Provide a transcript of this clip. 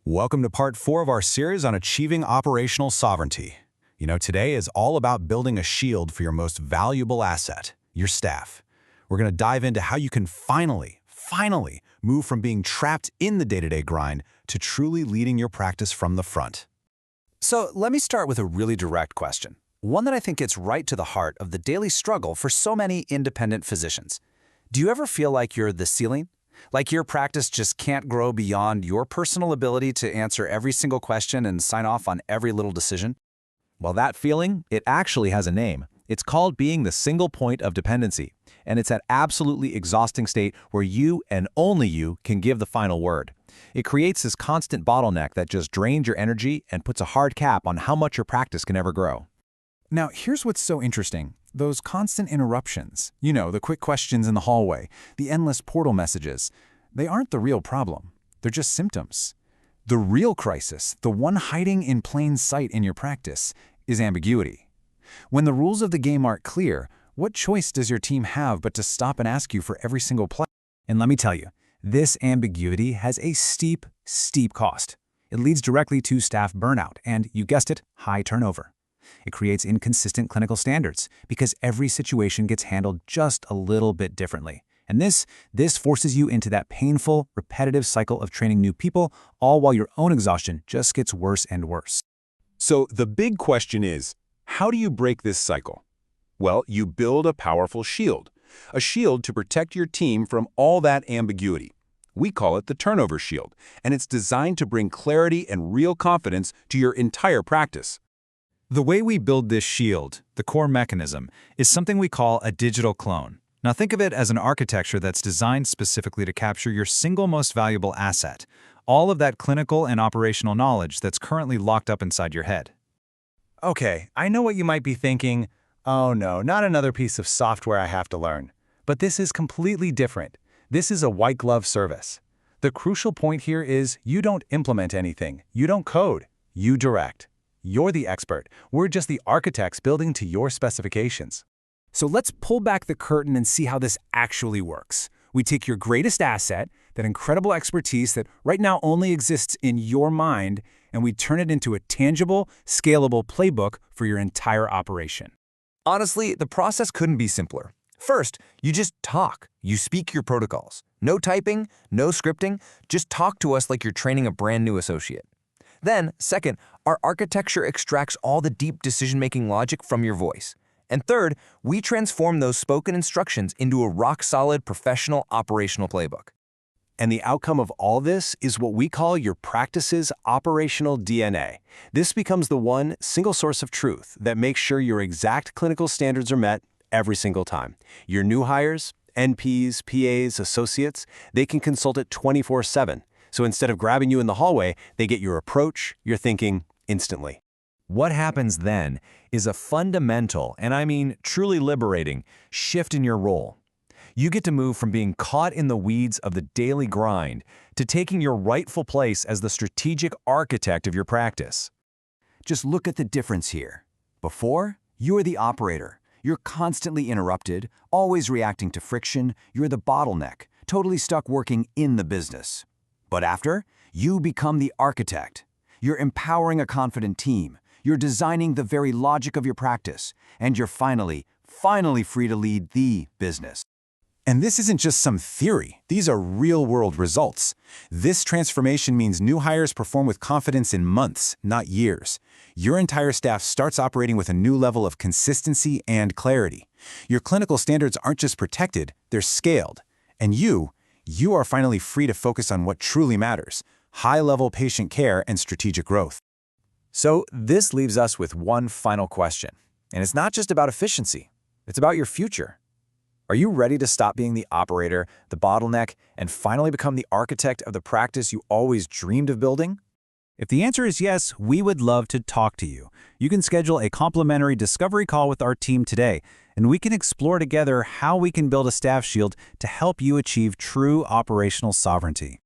Welcome to part 4 of our series on achieving operational sovereignty. Today is all about building a shield for your most valuable asset, your staff. We're going to dive into how you can finally move from being trapped in the day-to-day grind to truly leading your practice from the front. So let me start with a really direct question, one that I think gets right to the heart of the daily struggle for so many independent physicians. Do you ever feel like you're the ceiling? Like your practice just can't grow beyond your personal ability to answer every single question and sign off on every little decision? Well, that feeling, it actually has a name. It's called being the single point of dependency, and it's that absolutely exhausting state where you and only you can give the final word. It creates this constant bottleneck that just drains your energy and puts a hard cap on how much your practice can ever grow. Now, here's what's so interesting. Those constant interruptions, the quick questions in the hallway, the endless portal messages, they aren't the real problem. They're just symptoms. The real crisis, the one hiding in plain sight in your practice, is ambiguity. When the rules of the game aren't clear, what choice does your team have but to stop and ask you for every single play? And let me tell you, this ambiguity has a steep cost. It leads directly to staff burnout and, you guessed it, high turnover. It creates inconsistent clinical standards because every situation gets handled just a little bit differently. And this forces you into that painful, repetitive cycle of training new people, all while your own exhaustion just gets worse and worse. So the big question is, how do you break this cycle? Well, you build a powerful shield. A shield to protect your team from all that ambiguity. We call it the turnover shield, and it's designed to bring clarity and real confidence to your entire practice. The way we build this shield, the core mechanism, is something we call a digital clone. Now think of it as an architecture that's designed specifically to capture your single most valuable asset, all of that clinical and operational knowledge that's currently locked up inside your head. Okay, I know what you might be thinking. Oh no, not another piece of software I have to learn. But this is completely different. This is a white glove service. The crucial point here is you don't implement anything. You don't code. You direct. You're the expert. We're just the architects building to your specifications. So let's pull back the curtain and see how this actually works. We take your greatest asset, that incredible expertise that right now only exists in your mind, and we turn it into a tangible, scalable playbook for your entire operation. Honestly, the process couldn't be simpler. First, you just talk. You speak your protocols. No typing, no scripting. Just talk to us like you're training a brand new associate. Then, second, our architecture extracts all the deep decision-making logic from your voice. And third, we transform those spoken instructions into a rock-solid professional operational playbook. And the outcome of all this is what we call your practice's operational DNA. This becomes the one single source of truth that makes sure your exact clinical standards are met every single time. Your new hires, NPs, PAs, associates, they can consult it 24/7. So instead of grabbing you in the hallway, they get your approach, your thinking, instantly. What happens then is a fundamental, and I mean truly liberating, shift in your role. You get to move from being caught in the weeds of the daily grind to taking your rightful place as the strategic architect of your practice. Just look at the difference here. Before, you were the operator. You're constantly interrupted, always reacting to friction. You're the bottleneck, totally stuck working in the business. But after, you become the architect. You're empowering a confident team. You're designing the very logic of your practice. And you're finally free to lead the business. And this isn't just some theory. These are real-world results. This transformation means new hires perform with confidence in months, not years. Your entire staff starts operating with a new level of consistency and clarity. Your clinical standards aren't just protected, they're scaled. And you are finally free to focus on what truly matters: high-level patient care and strategic growth. So this leaves us with one final question. And it's not just about efficiency. It's about your future. Are you ready to stop being the operator, the bottleneck, and finally become the architect of the practice you always dreamed of building? If the answer is yes, we would love to talk to you. You can schedule a complimentary discovery call with our team today, and we can explore together how we can build a staff shield to help you achieve true operational sovereignty.